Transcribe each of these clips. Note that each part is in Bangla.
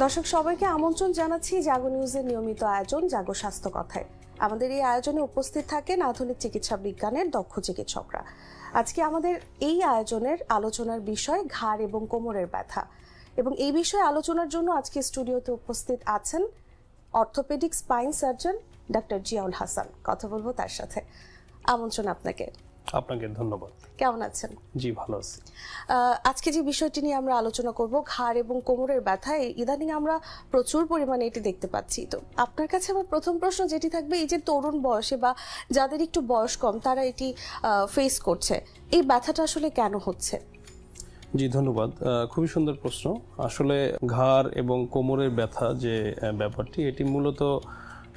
দর্শক সবাইকে আমন্ত্রণ জানাচ্ছি জাগো নিউজের নিয়মিত আয়োজন জাগো স্বাস্থ্য কথায়। আমাদের এই আয়োজনে উপস্থিত থাকেন আধুনিক চিকিৎসা বিজ্ঞানের দক্ষ চিকিৎসকরা। আজকে আমাদের এই আয়োজনের আলোচনার বিষয় ঘাড় এবং কোমরের ব্যথা, এবং এই বিষয়ে আলোচনার জন্য আজকে স্টুডিওতে উপস্থিত আছেন orthopaedic spine surgeon doctor Ziaul Hasan. কথা বলবো তার সাথে। আমন্ত্রণ আপনাকে। আপনাকে ধন্যবাদ। কেমন আছেন? জি, ভালো আছি। আজকে যে বিষয়টি নিয়ে আমরা আলোচনা করব ঘাড় এবং কোমরের ব্যথা, ইদানিং আমরা প্রচুর পরিমাণে এটি দেখতে পাচ্ছি। তো আপনার কাছে আমার প্রথম প্রশ্ন যেটি থাকবে, এই যে তরুণ বয়সে বা যাদের একটু বয়স কম তারা এটি ফেস করছে, এই ব্যথাটা আসলে কেন হচ্ছে? জি, ধন্যবাদ। খুবই সুন্দর প্রশ্ন। আসলে ঘাড় এবং কোমরের ব্যথা যে ব্যাপারটি, এটি মূলত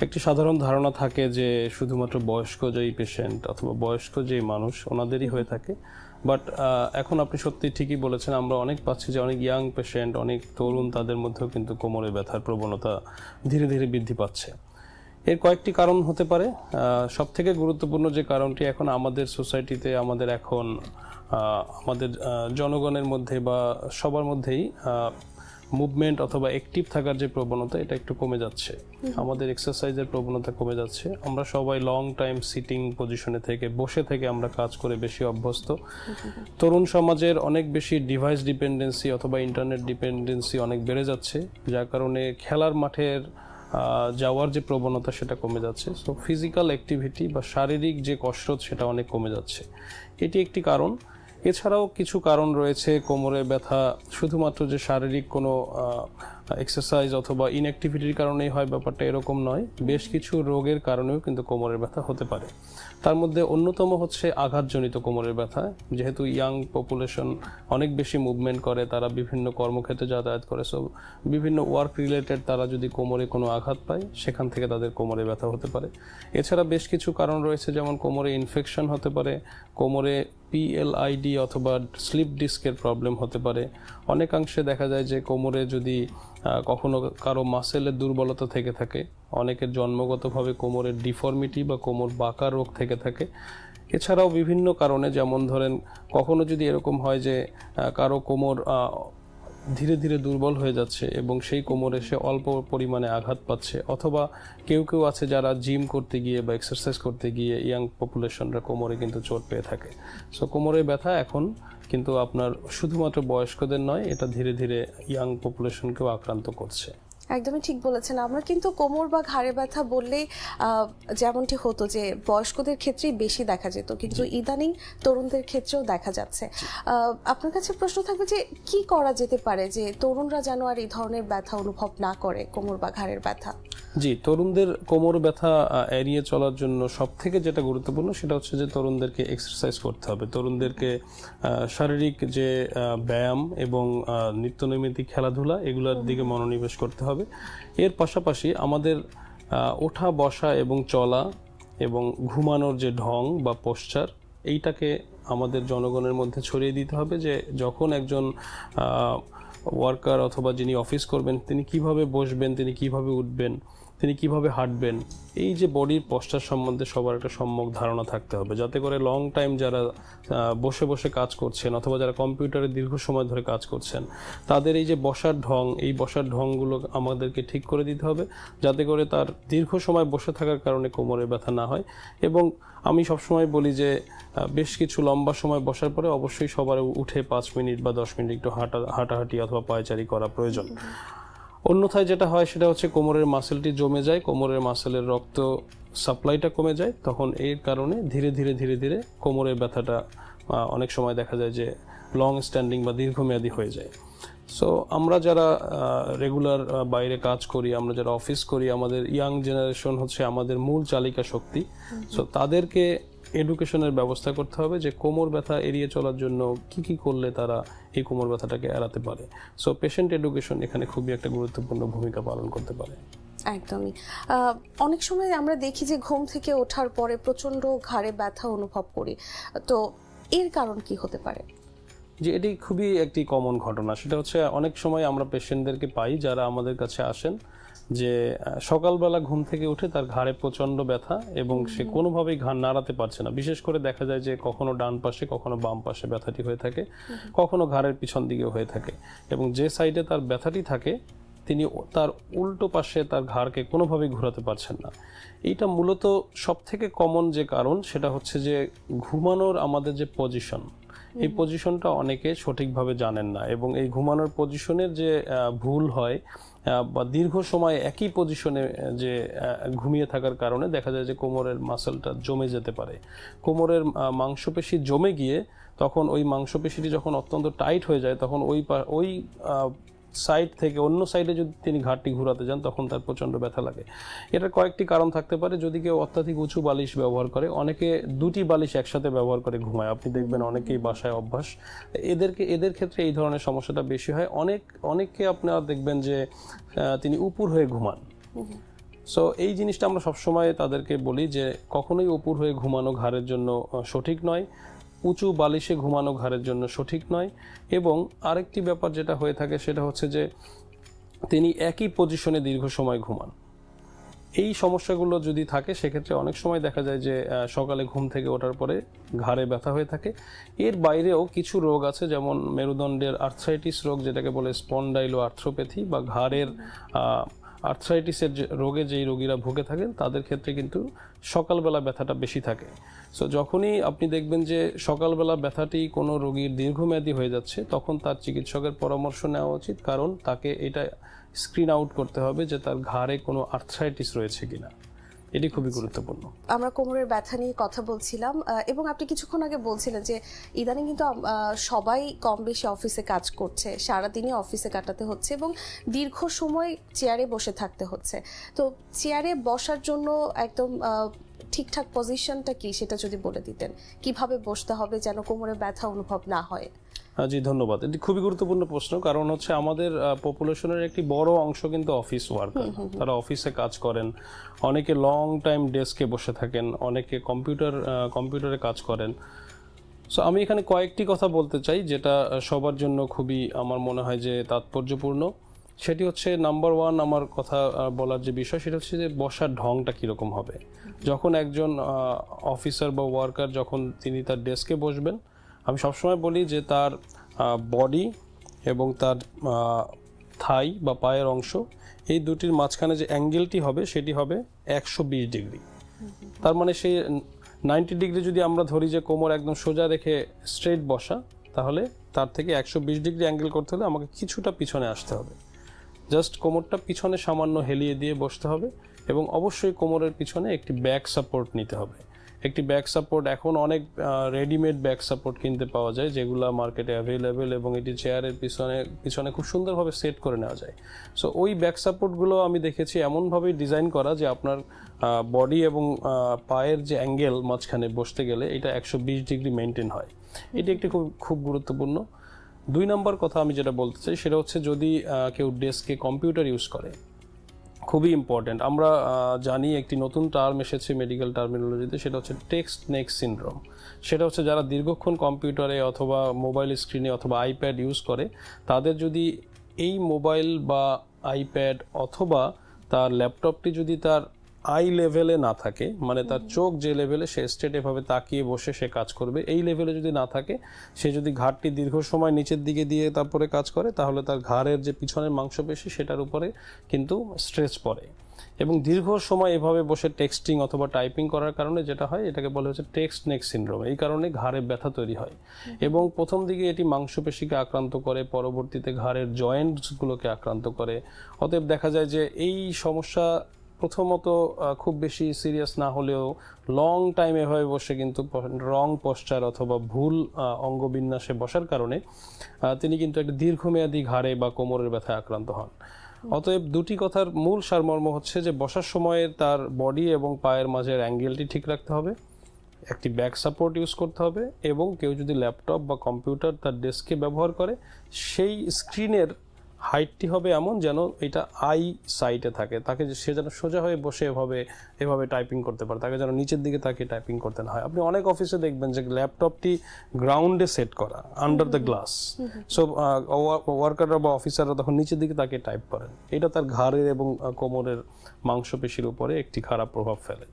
একটি সাধারণ ধারণা থাকে যে শুধুমাত্র বয়স্ক যেই পেশেন্ট অথবা বয়স্ক যেই মানুষ ওনাদেরই হয়ে থাকে। বাট এখন আপনি সত্যি ঠিকই বলেছেন, আমরা অনেক পাচ্ছি যে অনেক ইয়াং পেশেন্ট, অনেক তরুণ, তাদের মধ্যেও কিন্তু কোমরে ব্যথার প্রবণতা ধীরে ধীরে বৃদ্ধি পাচ্ছে। এর কয়েকটি কারণ হতে পারে। সবথেকে গুরুত্বপূর্ণ যে কারণটি এখন আমাদের সোসাইটিতে, আমাদের জনগণের মধ্যে বা সবার মধ্যেই মুভমেন্ট অথবা অ্যাক্টিভ থাকার যে প্রবণতা, এটা একটু কমে যাচ্ছে। আমাদের এক্সারসাইজের প্রবণতা কমে যাচ্ছে। আমরা সবাই লং টাইম সিটিং পজিশনে থেকে, বসে থেকে আমরা কাজ করে বেশি অভ্যস্ত। তরুণ সমাজের অনেক বেশি ডিভাইস ডিপেন্ডেন্সি অথবা ইন্টারনেট ডিপেন্ডেন্সি অনেক বেড়ে যাচ্ছে, যার কারণে খেলার মাঠের যাওয়ার যে প্রবণতা সেটা কমে যাচ্ছে। সো ফিজিক্যাল অ্যাক্টিভিটি বা শারীরিক যে কসরত সেটা অনেক কমে যাচ্ছে। এটি একটি কারণ। এছাড়াও কিছু কারণ রয়েছে কোমরে ব্যথা শুধুমাত্র যে শারীরিক কোনো এক্সারসাইজ অথবা ইনঅ্যাক্টিভিটির কারণেই হয়, ব্যাপারটা এরকম নয়। বেশ কিছু রোগের কারণেও কিন্তু কোমরের ব্যথা হতে পারে। তার মধ্যে অন্যতম হচ্ছে আঘাতজনিত কোমরের ব্যথা। যেহেতু ইয়াং পপুলেশন অনেক বেশি মুভমেন্ট করে, তারা বিভিন্ন কর্মক্ষেত্রে যাতায়াত করে, সো বিভিন্ন ওয়ার্ক রিলেটেড তারা যদি কোমরে কোনো আঘাত পায়, সেখান থেকে তাদের কোমরে ব্যথা হতে পারে। এছাড়া বেশ কিছু কারণ রয়েছে, যেমন কোমরে ইনফেকশন হতে পারে, কোমরে পিএলআইডি অথবা স্লিপ ডিস্কের প্রবলেম হতে পারে। অনেকাংশে দেখা যায় যে কোমরে যদি কখনো কারো মাসেলের দুর্বলতা থেকে থাকে, অনেকের জন্মগতভাবে কোমরের ডিফর্মিটি বা কোমর বাঁকা রোগ থেকে থাকে। এছাড়াও বিভিন্ন কারণে, যেমন ধরেন কখনো যদি এরকম হয় যে কারো কোমর ধীরে ধীরে দুর্বল হয়ে যাচ্ছে এবং সেই কোমরে সে অল্প পরিমাণে আঘাত পাচ্ছে, অথবা কেউ কেউ আছে যারা জিম করতে গিয়ে বা এক্সারসাইজ করতে গিয়ে ইয়াং পপুলেশনরা কোমরে কিন্তু চোট পেয়ে থাকে। সো কোমরের ব্যথা এখন কিন্তু আপনার শুধুমাত্র বয়স্কদের নয়, এটা ধীরে ধীরে ইয়াং পপুলেশনকেও আক্রান্ত করছে। একদমই ঠিক বলেছেন। আমরা কিন্তু কোমর বা ঘাড়ে ব্যথা বললেই যেমনটি হতো যে বয়স্কদের ক্ষেত্রেই বেশি দেখা যেত, কিন্তু ইদানিং তরুণদের ক্ষেত্রেও দেখা যাচ্ছে। আপনার কাছে প্রশ্ন থাকবে যে কি করা যেতে পারে যে তরুণরা যেন আর এই ধরনের ব্যথা অনুভব না করে, কোমর বা ঘাড়ের ব্যথা? জি, তরুণদের কোমর ব্যথা এড়িয়ে চলার জন্য সবথেকে যেটা গুরুত্বপূর্ণ সেটা হচ্ছে যে তরুণদেরকে এক্সারসাইজ করতে হবে। তরুণদেরকে শারীরিক যে ব্যায়াম এবং নিত্যনৈমিত্তিক খেলাধুলা, এগুলোর দিকে মনোনিবেশ করতে হবে। এর পাশাপাশি আমাদের ওঠা বসা এবং চলা এবং ঘুমানোর যে ঢং বা পোশ্চার, এইটাকে আমাদের জনগণের মধ্যে ছড়িয়ে দিতে হবে যে যখন একজন ওয়ার্কার অথবা যিনি অফিস করবেন, তিনি কিভাবে বসবেন, তিনি কিভাবে উঠবেন, তিনি কিভাবে হাঁটবেন, এই যে বডির পশ্চার সম্বন্ধে সবার একটা সম্যক ধারণা থাকতে হবে, যাতে করে লং টাইম যারা বসে বসে কাজ করছেন অথবা যারা কম্পিউটারে দীর্ঘ সময় ধরে কাজ করছেন, তাদের এই যে বসার ঢং, এই বসার ঢংগুলো আমাদেরকে ঠিক করে দিতে হবে, যাতে করে তার দীর্ঘ সময় বসে থাকার কারণে কোমরে ব্যথা না হয়। এবং আমি সবসময় বলি যে বেশ কিছু লম্বা সময় বসার পরে অবশ্যই সবার উঠে 5 মিনিট বা 10 মিনিট একটু হাঁটাহাঁটি অথবা পায়চারি করা প্রয়োজন। অন্যথায় যেটা হয় সেটা হচ্ছে কোমরের মাসেলটি জমে যায়, কোমরের মাসেলের রক্ত সাপ্লাইটা কমে যায়, তখন এর কারণে ধীরে ধীরে ধীরে ধীরে কোমরের ব্যথাটা অনেক সময় দেখা যায় যে লং স্ট্যান্ডিং বা দীর্ঘমেয়াদী হয়ে যায়। সো আমরা যারা রেগুলার বাইরে কাজ করি, আমরা যারা অফিস করি, আমাদের ইয়াং জেনারেশন হচ্ছে আমাদের মূল চালিকা শক্তি। সো তাদেরকে এডুকেশনের ব্যবস্থা করতে হবে যে কোমর ব্যথা এড়িয়ে চলার জন্য কি কি করলে তারা এই কোমর ব্যথাটাকে এড়াতে পারে। সো পেশেন্ট এডুকেশন এখানে খুবই একটা গুরুত্বপূর্ণ ভূমিকা পালন করতে পারে। একদমই। অনেক সময় আমরা দেখি যে ঘুম থেকে ওঠার পরে প্রচন্ড ঘাড়ে ব্যথা অনুভব করি, তো এর কারণ কি হতে পারে? যে এটি খুবই একটি কমন ঘটনা। সেটা হচ্ছে অনেক সময় আমরা পেশেন্টদেরকে পাই যারা আমাদের কাছে আসেন যে সকালবেলা ঘুম থেকে উঠে তার ঘাড়ে প্রচন্ড ব্যথা এবং সে কোনোভাবেই ঘাড় নাড়াতে পারছে না। বিশেষ করে দেখা যায় যে কখনো ডান পাশে কখনো বাম পাশে ব্যথাটি হয়ে থাকে, কখনো ঘাড়ের পিছন দিকে হয়ে থাকে, এবং যে সাইডে তার ব্যথাটি থাকে তিনি তার উল্টো পাশে তার ঘাড়কে কোনোভাবেই ঘোরাতে পারছেন না। এইটা মূলত সবথেকে কমন যে কারণ সেটা হচ্ছে যে ঘুমানোর আমাদের যে পজিশন, এই পজিশনটা অনেকে সঠিকভাবে জানেন না, এবং এই ঘুমানোর পজিশনের যে ভুল হয় বা দীর্ঘ সময় একই পজিশনে যে ঘুমিয়ে থাকার কারণে দেখা যায় যে কোমরের মাসলটা জমে যেতে পারে। কোমরের মাংসপেশি জমে গিয়ে তখন ওই মাংসপেশিটি যখন অত্যন্ত টাইট হয়ে যায় তখন ওই সাইড থেকে অন্য সাইডে যদি তিনি ঘাড়টি ঘোরাতে যান তখন তার প্রচণ্ড ব্যথা লাগে। এটার কয়েকটি কারণ থাকতে পারে। যদি কেউ অত্যাধিক উঁচু বালিশ ব্যবহার করে, অনেকে দুটি বালিশ একসাথে ব্যবহার করে ঘুমায়, আপনি দেখবেন অনেকেই বাসায় অভ্যাস, এদের ক্ষেত্রে এই ধরনের সমস্যাটা বেশি হয়। অনেককে আপনারা দেখবেন যে তিনি উপুর হয়ে ঘুমান। সো এই জিনিসটা আমরা সবসময় তাদেরকে বলি যে কখনোই উপুর হয়ে ঘুমানো ঘাড়ের জন্য সঠিক নয়, উঁচু বালিশে ঘুমানো ঘাড়ের জন্য সঠিক নয়। এবং আরেকটি ব্যাপার যেটা হয়ে থাকে সেটা হচ্ছে যে তিনি একই পজিশনে দীর্ঘ সময় ঘুমান। এই সমস্যাগুলো যদি থাকে সেক্ষেত্রে অনেক সময় দেখা যায় যে সকালে ঘুম থেকে ওঠার পরে ঘাড়ে ব্যথা হয়ে থাকে। এর বাইরেও কিছু রোগ আছে, যেমন মেরুদণ্ডের আর্থ্রাইটিস রোগ, যেটাকে বলে স্পন্ডাইলো আর্থ্রোপ্যাথি, বা ঘাড়ের আর্থ্রাইটিসের রোগে যেই রোগীরা ভুগে থাকেন তাদের ক্ষেত্রে কিন্তু সকালবেলা ব্যথাটা বেশি থাকে। সো যখনই আপনি দেখবেন যে সকালবেলা ব্যথাটি কোনো রোগীর দীর্ঘমেয়াদী হয়ে যাচ্ছে তখন তার চিকিৎসকের পরামর্শ নেওয়া উচিত, কারণ তাকে এটা স্ক্রিন আউট করতে হবে যে তার ঘাড়ে কোনো আর্থ্রাইটিস রয়েছে কিনা। এটি খুবই গুরুত্বপূর্ণ। আমরা কোমরের ব্যথা নিয়ে কথা বলছিলাম, এবং আপনি কিছুক্ষণ আগে বলছিলেন যে ইদানিং কিন্তু সবাই কম বেশি অফিসে কাজ করছে, সারাদিনই অফিসে কাটাতে হচ্ছে এবং দীর্ঘ সময় চেয়ারে বসে থাকতে হচ্ছে। তো চেয়ারে বসার জন্য একদম ঠিকঠাক পজিশনটা কি সেটা যদি বলে দিতেন, কিভাবে বসতে হবে যেন কোমরে ব্যথা অনুভব না হয়? জি ধন্যবাদ। এটি খুবই গুরুত্বপূর্ণ প্রশ্ন, কারণ হচ্ছে আমাদের পপুলেশনের একটি বড় অংশ কিন্তু অফিস ওয়ার্কার। তারা অফিসে কাজ করেন, অনেকে লং টাইম ডেস্কে বসে থাকেন, অনেকে কম্পিউটারে কাজ করেন। সো আমি এখানে কয়েকটি কথা বলতে চাই যেটা সবার জন্য খুবই আমার মনে হয় যে তাৎপর্যপূর্ণ। সেটি হচ্ছে নাম্বার ওয়ান, আমার কথা বলার যে বিষয় সেটা হচ্ছে যে বসার ঢংটা কীরকম হবে। যখন একজন অফিসার বা ওয়ার্কার যখন তিনি তার ডেস্কে বসবেন, আমি সবসময় বলি যে তার বডি এবং তার থাই বা পায়ের অংশ, এই দুটির মাঝখানে যে অ্যাঙ্গেলটি হবে সেটি হবে 120 ডিগ্রি। তার মানে সেই 90 ডিগ্রি যদি আমরা ধরি যে কোমর একদম সোজা রেখে স্ট্রেট বসা, তাহলে তার থেকে 120 ডিগ্রি অ্যাঙ্গেল করতে হলে আমাকে কিছুটা পিছনে আসতে হবে। জাস্ট কোমরটা পিছনে সামান্য হেলিয়ে দিয়ে বসতে হবে, এবং অবশ্যই কোমরের পিছনে একটি ব্যাক সাপোর্ট নিতে হবে। একটি ব্যাক সাপোর্ট, এখন অনেক রেডিমেড ব্যাক সাপোর্ট কিনতে পাওয়া যায় যেগুলো মার্কেটে অ্যাভেলেবেল, এবং এটি চেয়ারের পিছনে খুব সুন্দরভাবে সেট করে নেওয়া যায়। সো ওই ব্যাক সাপোর্টগুলো আমি দেখেছি এমনভাবেই ডিজাইন করা যে আপনার বডি এবং পায়ের যে অ্যাঙ্গেল মাঝখানে বসতে গেলে এটা 120 ডিগ্রি মেনটেন হয়। এটি একটি খুব গুরুত্বপূর্ণ। 2 নম্বর কথা আমি যেটা বলতে চাই সেটা হচ্ছে যদি কেউ ডেস্কে কম্পিউটার ইউজ করে, খুবই ইম্পর্টেন্ট। আমরা জানি একটি নতুন টার্ম এসেছে মেডিকেল টার্মিনোলজিতে, সেটা হচ্ছে টেক্সট নেক সিনড্রোম। সেটা হচ্ছে যারা দীর্ঘক্ষণ কম্পিউটারে অথবা মোবাইল স্ক্রিনে অথবা আইপ্যাড ইউজ করে, তাদের যদি এই মোবাইল বা আইপ্যাড অথবা তার ল্যাপটপটি যদি তার আই লেভেলে না থাকে, মানে তার চোখ যে লেভেলে সে স্ট্রেট এভাবে তাকিয়ে বসে সে কাজ করবে, এই লেভেলে যদি না থাকে, সে যদি ঘাড়টি দীর্ঘ সময় নিচের দিকে দিয়ে তারপরে কাজ করে, তাহলে তার ঘাড়ের যে পিছনের মাংসপেশি সেটার উপরে কিন্তু স্ট্রেস পড়ে। এবং দীর্ঘ সময় এভাবে বসে টেক্সটিং অথবা টাইপিং করার কারণে যেটা হয় এটাকে বলা হচ্ছে টেক্সট নেক সিনড্রোম। এই কারণে ঘাড়ে ব্যথা তৈরি হয়, এবং প্রথম দিকে এটি মাংসপেশিকে আক্রান্ত করে, পরবর্তীতে ঘাড়ের জয়েন্টসগুলোকে আক্রান্ত করে। অতএব দেখা যায় যে এই সমস্যা প্রথমত খুব বেশি সিরিয়াস না হলেও লং টাইম এভাবে বসে কিন্তু রং পোস্টার অথবা ভুল অঙ্গবিন্যাসে বসার কারণে তিনি কিন্তু একটা দীর্ঘমেয়াদী ঘাড়ে বা কোমরের ব্যথায় আক্রান্ত হন। অতএব দুটি কথার মূল সারমর্ম হচ্ছে যে বসার সময়ে তার বডি এবং পায়ের মাঝের অ্যাঙ্গেলটি ঠিক রাখতে হবে, একটি ব্যাক সাপোর্ট ইউজ করতে হবে, এবং কেউ যদি ল্যাপটপ বা কম্পিউটার তার ডেস্কে ব্যবহার করে, সেই স্ক্রিনের হাইটটি হবে এমন যেন এটা আই সাইডে থাকে, তাকে সে যেন সোজা হয়ে বসে এভাবে টাইপিং করতে পারে, তাকে যেন নিচের দিকে তাকে টাইপিং করতে না হয়। আপনি অনেক অফিসে দেখবেন যে ল্যাপটপটি গ্রাউন্ডে সেট করা, আন্ডার দ্য গ্লাস। সো ওয়ার্কাররা বা অফিসাররা তখন নিচের দিকে তাকে টাইপ করেন, এটা তার ঘাড়ের এবং কোমরের মাংসপেশির উপরে একটি খারাপ প্রভাব ফেলে।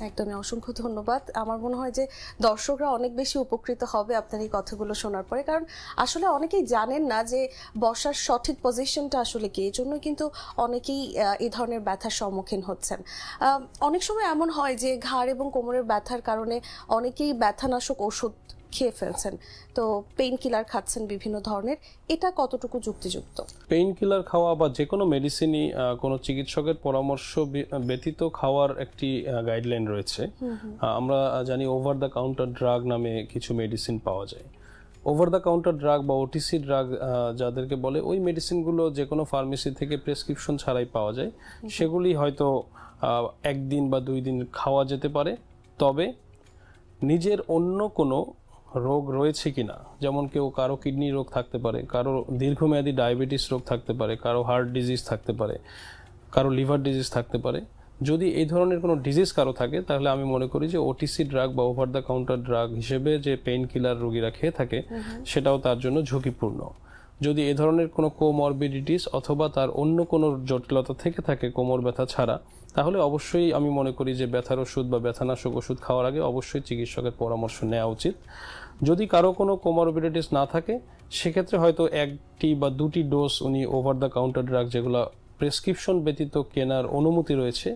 একদমই, অসংখ্য ধন্যবাদ। আমার মনে হয় যে দর্শকরা অনেক বেশি উপকৃত হবে আপনার এই কথাগুলো শোনার পরে, কারণ আসলে অনেকেই জানেন না যে বসার সঠিক পজিশনটা আসলে কি। এই জন্য কিন্তু অনেকেই এই ধরনের ব্যথার সম্মুখীন হচ্ছেন। অনেক সময় এমন হয় যে ঘাড় এবং কোমরের ব্যথার কারণে অনেকেই ব্যথানাশক ওষুধ খেয়ে ফেলছেন, তো পেইন কিলার খাচ্ছেন বিভিন্ন ধরনের, এটা কতটুকু যুক্তিযুক্ত? পেইন কিলার খাওয়া বা যে কোনো মেডিসিনই কোনো চিকিৎসকের পরামর্শ ব্যতীত খাওয়ার একটি গাইডলাইন রয়েছে। আমরা জানি ওভার দ্য কাউন্টার ড্রাগ নামে কিছু মেডিসিন পাওয়া যায়। ওভার দ্য কাউন্টার ড্রাগ বা ওটিসি ড্রাগ যাদেরকে বলে, ওই মেডিসিনগুলো যে কোনো ফার্মেসি থেকে প্রেসক্রিপশন ছাড়াই পাওয়া যায়। সেগুলি হয়তো একদিন বা 2 দিন খাওয়া যেতে পারে, তবে নিজের অন্য কোনো রোগ রয়েছে কিনা, যেমন কারো কিডনি রোগ থাকতে পারে, কারো দীর্ঘমেয়াদী ডায়াবেটিস রোগ থাকতে পারে, কারো হার্ট ডিজিজ থাকতে পারে, কারো লিভার ডিজিজ থাকতে পারে। যদি এই ধরনের কোনো ডিজিজ কারো থাকে, তাহলে আমি মনে করি যে ওটিসি ড্রাগ বা ওভার দ্য কাউন্টার ড্রাগ হিসেবে যে পেইন কিলার রোগীরা খেয়ে থাকে, সেটাও তার জন্য ঝুঁকিপূর্ণ। যদি এ ধরনের কোনো কোমরবিডিটিস অথবা তার অন্য কোনো জটিলতা থেকে থাকে কোমর ব্যথা ছাড়া, তাহলে অবশ্যই আমি মনে করি যে ব্যথার ওষুধ বা ব্যথানাশক ওষুধ খাওয়ার আগে অবশ্যই চিকিৎসকের পরামর্শ নেওয়া উচিত। যদি কারো কোনো কোমরবিডিটিস না থাকে, সেক্ষেত্রে হয়তো 1টি বা 2টি ডোজ উনি ওভার দ্য কাউন্টার ড্রাগ, যেগুলো প্রেসক্রিপশন ব্যতীত কেনার অনুমতি রয়েছে,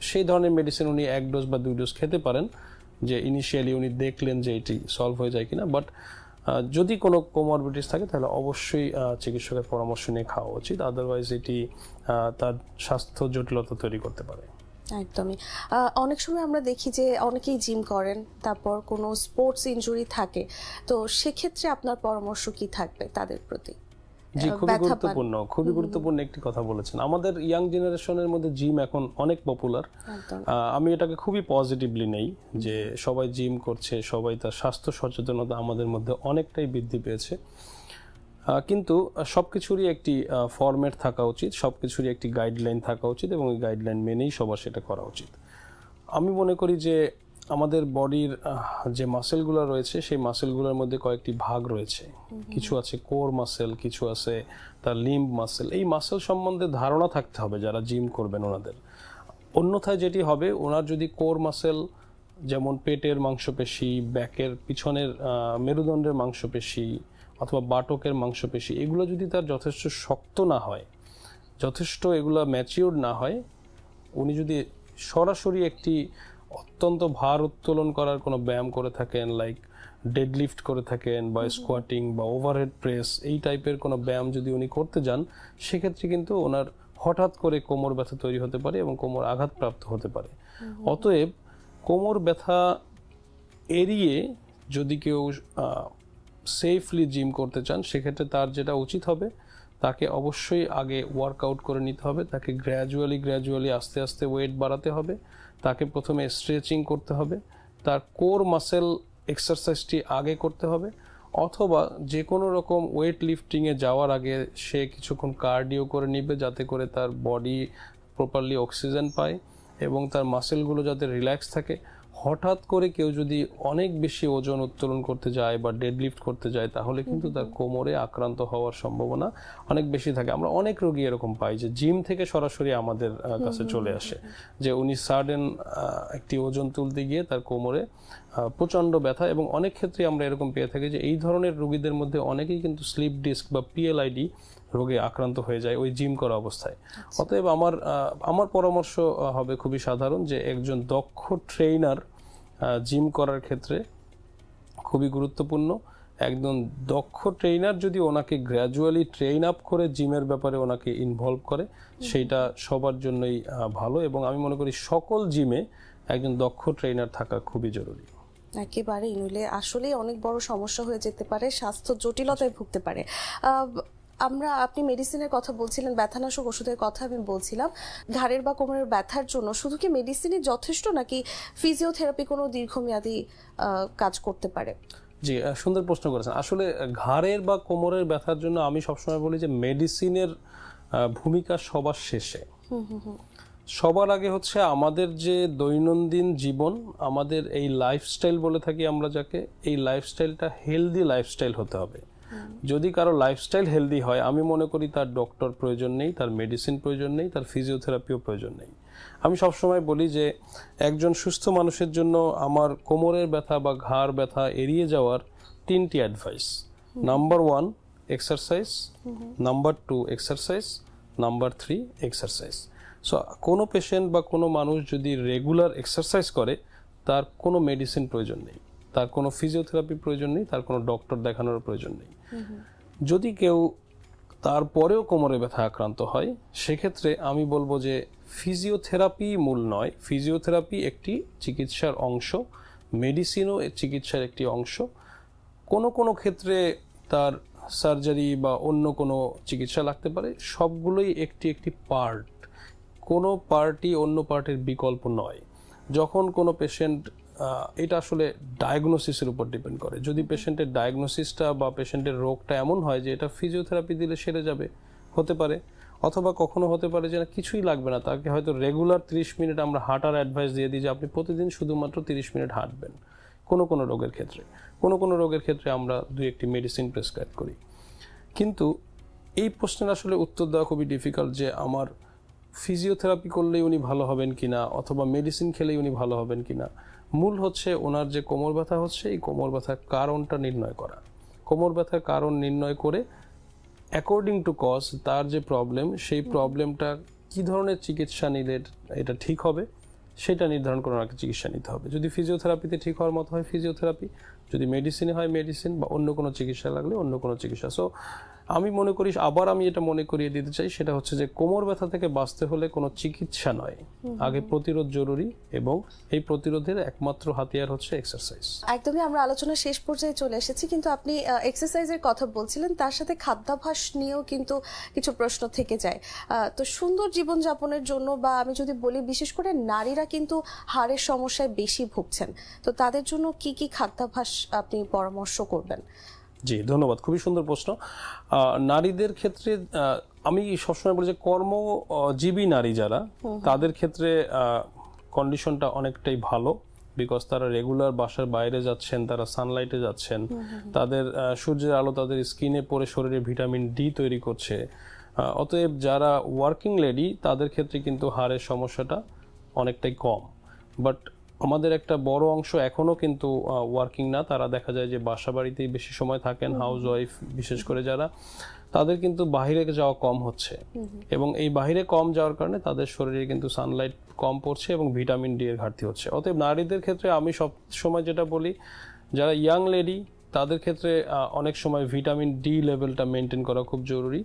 সেই ধরনের মেডিসিন উনি 1 ডোজ বা 2 ডোজ খেতে পারেন, যে ইনিশিয়ালি উনি দেখলেন যে এটি সলভ হয়ে যায় কিনা। বাট যদি কোনো কোমরবিডিটিস থাকে, তাহলে অবশ্যই চিকিৎসকের পরামর্শ নিয়ে খাওয়া উচিত, আদারওয়াইজ এটি তার স্বাস্থ্য জটিলতা তৈরি করতে পারে। একদমই। অনেক সময় আমরা দেখি যে অনেকেই জিম করেন, তারপর কোনো স্পোর্টস ইনজুরি থাকে, তো সেক্ষেত্রে আপনার পরামর্শ কি থাকবে তাদের প্রতি? জি, খুবই গুরুত্বপূর্ণ একটি কথা বলেছেন। আমাদের ইয়াং জেনারেশনের মধ্যে জিম এখন অনেক পপুলার। আমি এটাকে খুবই পজিটিভলি নেই যে সবাই জিম করছে, সবাই তার স্বাস্থ্য সচেতনতা আমাদের মধ্যে অনেকটাই বৃদ্ধি পেয়েছে। কিন্তু সবকিছুরই একটি ফরম্যাট থাকা উচিত, সবকিছুরই একটি গাইডলাইন থাকা উচিত, এবং এই গাইডলাইন মেনেই সবার সেটা করা উচিত। আমি মনে করি যে আমাদের বডির যে মাসেলগুলো রয়েছে, সেই মাসেলগুলোর মধ্যে কয়েকটি ভাগ রয়েছে। কিছু আছে কোর মাসেল, কিছু আছে তার লিম্ব মাসেল। এই মাসেল সম্বন্ধে ধারণা থাকতে হবে যারা জিম করবেন ওনাদের। অন্যথায় যেটি হবে, ওনার যদি কোর মাসেল, যেমন পেটের মাংসপেশি, ব্যাকের পিছনের মেরুদণ্ডের মাংসপেশি অথবা বাটকের মাংসপেশি, এগুলো যদি তার যথেষ্ট শক্ত না হয়, যথেষ্ট এগুলো ম্যাচিওর না হয়, উনি যদি সরাসরি একটি অত্যন্ত ভার উত্তোলন করার কোনো ব্যায়াম করে থাকেন, লাইক ডেডলিফট করে থাকেন বা স্কোয়াটিং বা ওভারহেড প্রেস, এই টাইপের কোনো ব্যায়াম যদি উনি করতে যান, সেক্ষেত্রে কিন্তু ওনার হঠাৎ করে কোমর ব্যথা তৈরি হতে পারে এবং কোমর আঘাতপ্রাপ্ত হতে পারে। অতএব কোমর ব্যথা এড়িয়ে যদি কেউ সেফলি জিম করতে চান, সেক্ষেত্রে তার যেটা উচিত হবে, তাকে অবশ্যই আগে ওয়ার্কআউট করে নিতে হবে। তাকে গ্র্যাজুয়ালি আস্তে আস্তে ওয়েট বাড়াতে হবে। তাকে প্রথমে স্ট্রেচিং করতে হবে, তার কোর মাসেল এক্সারসাইজটি আগে করতে হবে, অথবা যে কোনো রকম ওয়েট লিফটিংয়ে যাওয়ার আগে সে কিছুক্ষণ কার্ডিও করে নিবে, যাতে করে তার বডি প্রপারলি অক্সিজেন পায় এবং তার মাসেলগুলো যাতে রিল্যাক্স থাকে। হঠাৎ করে কেউ যদি অনেক বেশি ওজন উত্তোলন করতে যায় বা ডেডলিফট করতে যায়, তাহলে কিন্তু তার কোমরে আক্রান্ত হওয়ার সম্ভাবনা অনেক বেশি থাকে। আমরা অনেক রোগী এরকম পাই যে জিম থেকে সরাসরি আমাদের কাছে চলে আসে, যে উনি সাডেন একটি ওজন তুলতে গিয়ে তার কোমরে প্রচণ্ড ব্যথা। এবং অনেক ক্ষেত্রে আমরা এরকম পেয়ে থাকি যে এই ধরনের রোগীদের মধ্যে অনেকেই কিন্তু স্লিপ ডিস্ক বা পিএলআইডি রোগে আক্রান্ত হয়ে যায় ওই জিম করা অবস্থায়। অতএব আমার পরামর্শ হবে খুবই সাধারণ, যে একজন দক্ষ ট্রেইনার জিম করার ক্ষেত্রে খুবই গুরুত্বপূর্ণ। একজন দক্ষ ট্রেইনার যদি ওনাকে গ্র্যাজুয়ালি ট্রেইন আপ করে জিমের ব্যাপারে ওনাকে ইনভলভ করে, সেইটা সবার জন্যই ভালো। এবং আমি মনে করি সকল জিমে একজন দক্ষ ট্রেইনার থাকা খুবই জরুরি। একেবারেই, নইলে আসলেই অনেক বড় সমস্যা হয়ে যেতে পারে, স্বাস্থ্য জটিলতায় ভুগতে পারে। আপনি মেডিসিনের কথা বলছিলেন, ব্যথানাশক ওষুধের কথা আমি বলছিলাম। ঘাড়ের বা কোমরের ব্যথার জন্য শুধু কি মেডিসিনই যথেষ্ট, নাকি ফিজিওথেরাপি কোনো দীর্ঘমেয়াদী কাজ করতে পারে? জি, সুন্দর প্রশ্ন করেছেন। আসলে ঘাড়ের বা কোমরের ব্যথার জন্য আমি সবসময় বলি যে মেডিসিনের ভূমিকা সবার শেষে। সবার আগে হচ্ছে আমাদের যে দৈনন্দিন জীবন, আমাদের এই লাইফস্টাইল বলে থাকি আমরা যাকে, এই লাইফস্টাইলটা হেলদি লাইফস্টাইল হতে হবে। যদি কারো লাইফস্টাইল হেলদি হয়, আমি মনে করি তার ডক্টর প্রয়োজন নেই, তার মেডিসিন প্রয়োজন নেই, তার ফিজিওথেরাপিও প্রয়োজন নেই। আমি সবসময় বলি যে একজন সুস্থ মানুষের জন্য আমার কোমরের ব্যথা বা ঘাড় ব্যথা এড়িয়ে যাওয়ার 3টি advice. Number 1 exercise, number 2 exercise, number 3 exercise. So কোনো পেশেন্ট বা কোনো মানুষ যদি রেগুলার এক্সারসাইজ করে তার কোনো মেডিসিন প্রয়োজন নেই, তার কোনো ফিজিওথেরাপি প্রয়োজন নেই, তার কোনো ডক্টর দেখানোর প্রয়োজন নেই। যদি কেউ তারপরেও কোমরে ব্যথা আক্রান্ত হয় সেক্ষেত্রে আমি বলবো যে ফিজিওথেরাপি মূল নয়, ফিজিওথেরাপি একটি চিকিৎসার অংশ, মেডিসিনও চিকিৎসার একটি অংশ। কোনো কোনো ক্ষেত্রে তার সার্জারি বা অন্য কোনো চিকিৎসা লাগতে পারে, সবগুলোই একটি একটি পার্ট, কোনো পার্টই অন্য পার্টের বিকল্প নয়। যখন কোনো পেশেন্ট, এটা আসলে ডায়াগনোসিসের উপর ডিপেন্ড করে, যদি পেশেন্টের ডায়াগনোসিসটা বা পেশেন্টের রোগটা এমন হয় যে এটা ফিজিওথেরাপি দিলে সেরে যাবে, হতে পারে, অথবা কখনো হতে পারে যে না কিছুই লাগবে না, তাকে হয়তো রেগুলার 30 মিনিট আমরা হাঁটার অ্যাডভাইস দিয়ে দিই যে আপনি প্রতিদিন শুধুমাত্র 30 মিনিট হাঁটবেন। কোনো কোনো রোগের ক্ষেত্রে, কোনো কোনো রোগের ক্ষেত্রে আমরা 2-1টি মেডিসিন প্রেসক্রাইব করি। কিন্তু এই প্রশ্নের আসলে উত্তর দেওয়া খুবই ডিফিকাল্ট যে আমার ফিজিওথেরাপি করলেই উনি ভালো হবেন কিনা অথবা মেডিসিন খেলেই উনি ভালো হবেন কিনা। মূল হচ্ছে ওনার যে কোমর ব্যথা হচ্ছে এই কোমর ব্যথার কারণটা নির্ণয় করা, কোমর ব্যথার কারণ নির্ণয় করে অ্যাকর্ডিং টু কজ তার যে প্রবলেম সেই প্রবলেমটা কী ধরনের চিকিৎসা নিলে এটা ঠিক হবে সেটা নির্ধারণ করে ওনাকে চিকিৎসা নিতে হবে। যদি ফিজিওথেরাপিতে ঠিক হওয়ার মতো হয় ফিজিওথেরাপি, যদি মেডিসিনে হয় মেডিসিন, বা অন্য কোনো চিকিৎসা লাগলে অন্য কোনো চিকিৎসা। সো আমি মনে করি, আবার আমি এটা মনে করিয়ে দিতে চাই, সেটা হচ্ছে যে কোমর ব্যথা থেকে বাঁচতে হলে কোনো চিকিৎসা নয়, আগে প্রতিরোধ জরুরি, এবং এই প্রতিরোধের একমাত্র হাতিয়ার হচ্ছে এক্সারসাইজ। একদমই আমরা আলোচনার শেষ পর্যায়ে চলে এসেছি, কিন্তু আপনি এক্সারসাইজের কথা বলছিলেন, তার সাথে খাদ্যাভ্যাস নিয়েও কিন্তু কিছু প্রশ্ন থেকে যায়। তো সুন্দর জীবনযাপনের জন্য, বা আমি যদি বলি বিশেষ করে নারীরা কিন্তু হাড়ের সমস্যায় বেশি ভুগছেন, তো তাদের জন্য কি কি খাদ্যাভ্যাস আপনি পরামর্শ করবেন? জি, ধন্যবাদ, খুবই সুন্দর প্রশ্ন। নারীদের ক্ষেত্রে আমি সবসময় বলি যে কর্মজীবী নারী যারা, তাদের ক্ষেত্রে কন্ডিশনটা অনেকটাই ভালো, বিকজ তারা রেগুলার বাসার বাইরে যাচ্ছেন, তারা সানলাইটে যাচ্ছেন, তাদের সূর্যের আলো তাদের স্কিনে পড়ে শরীরে ভিটামিন ডি তৈরি করছে। অতএব যারা ওয়ার্কিং লেডি তাদের ক্ষেত্রে কিন্তু হাড়ের সমস্যাটা অনেকটাই কম। বাট আমাদের একটা বড় অংশ এখনও কিন্তু ওয়ার্কিং না, তারা দেখা যায় যে বাসা বাড়িতেই বেশি সময় থাকেন, হাউস ওয়াইফ বিশেষ করে যারা, তাদের কিন্তু বাইরে যাওয়া কম হচ্ছে, এবং এই বাইরে কম যাওয়ার কারণে তাদের শরীরে কিন্তু সানলাইট কম পড়ছে এবং ভিটামিন ডি এর ঘাটতি হচ্ছে। অতএব নারীদের ক্ষেত্রে আমি সব সময় যেটা বলি, যারা ইয়াং লেডি তাদের ক্ষেত্রে অনেক সময় ভিটামিন ডি লেভেলটা মেনটেন করা খুব জরুরি।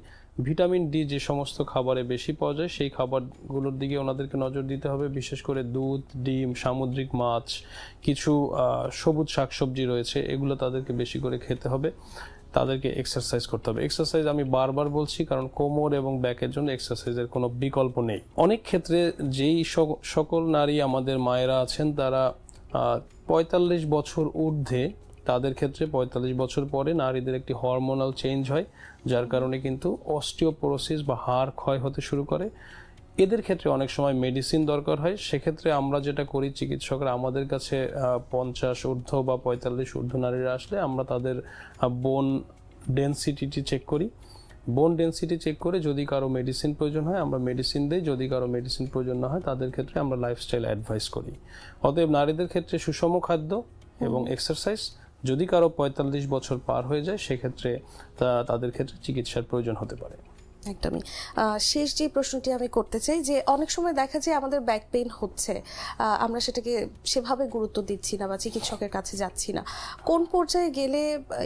ভিটামিন ডি যে সমস্ত খাবারে বেশি পাওয়া যায় সেই খাবারগুলোর দিকে ওনাদেরকে নজর দিতে হবে, বিশেষ করে দুধ, ডিম, সামুদ্রিক মাছ, কিছু সবুজ শাকসবজি রয়েছে, এগুলো তাদেরকে বেশি করে খেতে হবে। তাদেরকে এক্সারসাইজ করতে হবে। এক্সারসাইজ আমি বারবার বলছি, কারণ কোমর এবং ব্যাকের জন্য এক্সারসাইজের কোনো বিকল্প নেই। অনেক ক্ষেত্রে যেই সকল নারী আমাদের মায়েরা আছেন তারা 45 বছর ঊর্ধ্বে, তাদের ক্ষেত্রে 45 বছর পরে নারীদের একটি হরমোনাল চেঞ্জ হয়, যার কারণে কিন্তু অস্টিওপোরোসিস বা হাড় ক্ষয় হতে শুরু করে। এদের ক্ষেত্রে অনেক সময় মেডিসিন দরকার হয়। সেক্ষেত্রে আমরা যেটা করি, চিকিৎসকরা আমাদের কাছে 50 ঊর্ধ্ব বা 45 ঊর্ধ্ব নারীরা আসলে আমরা তাদের বোন ডেনসিটিটি চেক করি। বোন ডেনসিটি চেক করে যদি কারো মেডিসিন প্রয়োজন হয় আমরা মেডিসিন দিই, যদি কারো মেডিসিন প্রয়োজন না হয় তাদের ক্ষেত্রে আমরা লাইফস্টাইল অ্যাডভাইস করি। অতএব নারীদের ক্ষেত্রে সুষম খাদ্য এবং এক্সারসাইজ, যদি কারো 45 বছর পার হয়ে যায় সেক্ষেত্রে তাদের ক্ষেত্রে চিকিৎসার প্রয়োজন হতে পারে। একদমই। শেষ যে প্রশ্নটি আমি করতে চাই, যে অনেক সময় দেখা যায় আমাদের ব্যাক পেইন হচ্ছে, আমরা সেটাকে সেভাবে গুরুত্ব দিচ্ছি না বা চিকিৎসকের কাছে যাচ্ছি না, কোন পর্যায়ে গেলে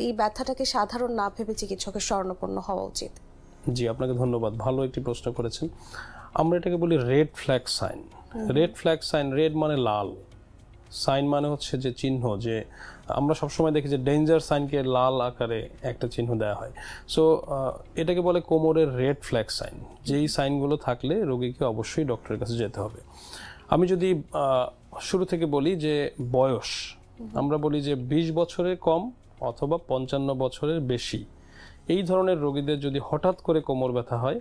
এই ব্যথাটাকে সাধারণ না ভেবে চিকিৎসকের শরণাপন্ন হওয়া উচিত? জি, আপনাকে ধন্যবাদ, ভালো একটি প্রশ্ন করেছেন। আমরা এটাকে বলি red flag sign. Red flag sign, red মানে লাল, সাইন মানে হচ্ছে যে চিহ্ন, যে আমরা সবসময় দেখি যে ডেঞ্জার সাইনকে লাল আকারে একটা চিহ্ন দেওয়া হয়। সো এটাকে বলে কোমরের রেড ফ্ল্যাগ সাইন। যেই সাইনগুলো থাকলে রোগীকে অবশ্যই ডক্টরের কাছে যেতে হবে। আমি যদি শুরু থেকে বলি যে বয়স, আমরা বলি যে 20 বছরের কম অথবা 55 বছরের বেশি, এই ধরনের রোগীদের যদি হঠাৎ করে কোমর ব্যথা হয়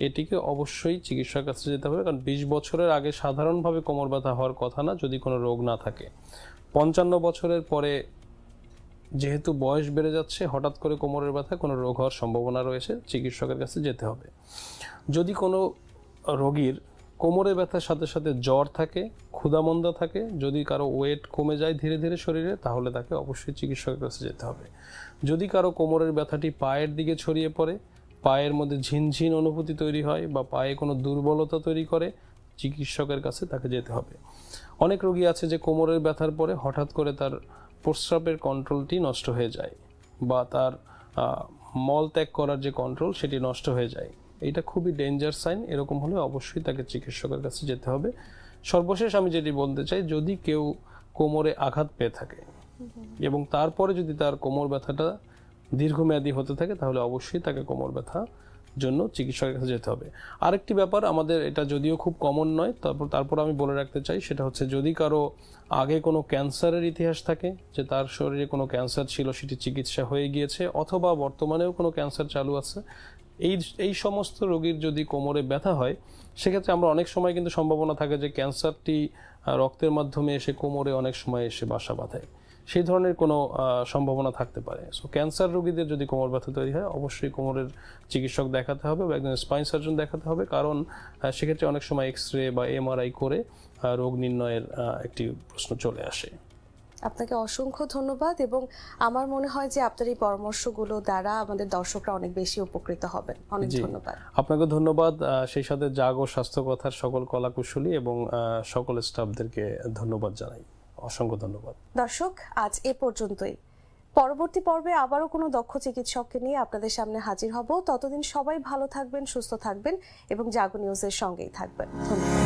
এটিকে অবশ্যই চিকিৎসার কাছে যেতে হবে, কারণ 20 বছরের আগে সাধারণভাবে কোমর ব্যথা হওয়ার কথা না যদি কোনো রোগ না থাকে। 55 বছরের পরে যেহেতু বয়স বেড়ে যাচ্ছে, হঠাৎ করে কোমরের ব্যথা কোনো রোগ হওয়ার সম্ভাবনা রয়েছে, চিকিৎসকের কাছে যেতে হবে। যদি কোনো রোগীর কোমরে ব্যথার সাথে সাথে জ্বর থাকে, ক্ষুধামন্দা থাকে, যদি কারো ওয়েট কমে যায় ধীরে ধীরে শরীরে, তাহলে তাকে অবশ্যই চিকিৎসকের কাছে যেতে হবে। যদি কারো কোমরের ব্যথাটি পায়ের দিকে ছড়িয়ে পড়ে, পায়ের মধ্যে ঝিনঝিন অনুভূতি তৈরি হয় বা পায়ে কোনো দুর্বলতা তৈরি করে, চিকিৎসকের কাছে তাকে যেতে হবে। অনেক রোগী আছে যে কোমরের ব্যথার পরে হঠাৎ করে তার প্রস্রাবের কন্ট্রোলটি নষ্ট হয়ে যায় বা তার মল ত্যাগ করার যে কন্ট্রোল সেটি নষ্ট হয়ে যায়। এটা খুবই ডেঞ্জার সাইন। এরকম হলে অবশ্যই তাকে চিকিৎসকের কাছে যেতে হবে। সর্বশেষ আমি যেটি বলতে চাই, যদি কেউ কোমরে আঘাত পেয়ে থাকে এবং তারপরে যদি তার কোমর ব্যথাটা দীর্ঘমেয়াদী হতে থাকে, তাহলে অবশ্যই তাকে কোমর ব্যথা জন্য চিকিৎসকের কাছে যেতে হবে। আরেকটি ব্যাপার, আমাদের এটা যদিও খুব কমন নয়, তারপর আমি বলে রাখতে চাই, সেটা হচ্ছে যদি কারো আগে কোনো ক্যান্সারের ইতিহাস থাকে, যে তার শরীরে কোনো ক্যান্সার ছিল, সেটি চিকিৎসা হয়ে গিয়েছে, অথবা বর্তমানেও কোনো ক্যান্সার চালু আছে, এই সমস্ত রোগীর যদি কোমরে ব্যথা হয়, সেক্ষেত্রে আমরা অনেক সময় কিন্তু সম্ভাবনা থাকে যে ক্যান্সারটি রক্তের মাধ্যমে এসে কোমরে অনেক সময় এসে বাসা বাঁধে, সেই ধরনের কোনো সম্ভাবনা থাকতে পারে। সো ক্যান্সার রোগীদের যদি কোমর ব্যথা তৈরি হয়, অবশ্যই কোমরের চিকিৎসক দেখাতে হবে বা একজন স্পাইন সার্জন দেখাতে হবে, কারণ সেক্ষেত্রে অনেক সময় এক্স-রে বা MRI করে রোগ নির্ণয়ের একটি প্রশ্ন চলে আসে। আপনাকে অসংখ্য ধন্যবাদ, এবং আমার মনে হয় যে আপনার এই পরামর্শগুলো দ্বারা আমাদের দর্শকরা অনেক বেশি উপকৃত হবেন। অনেক ধন্যবাদ। আপনাকে ধন্যবাদ। সেই সাথে জাগো স্বাস্থ্য কথার সকল কলাকুশলী এবং সকল স্টাফদেরকে ধন্যবাদ জানাই। অসংখ্য ধন্যবাদ। দর্শক, আজ এ পর্যন্তই। পরবর্তী পর্বে আবারও কোনো দক্ষ চিকিৎসককে নিয়ে আপনাদের সামনে হাজির হব। ততদিন সবাই ভালো থাকবেন, সুস্থ থাকবেন এবং জাগো নিউজের সঙ্গেই থাকবেন। ধন্যবাদ।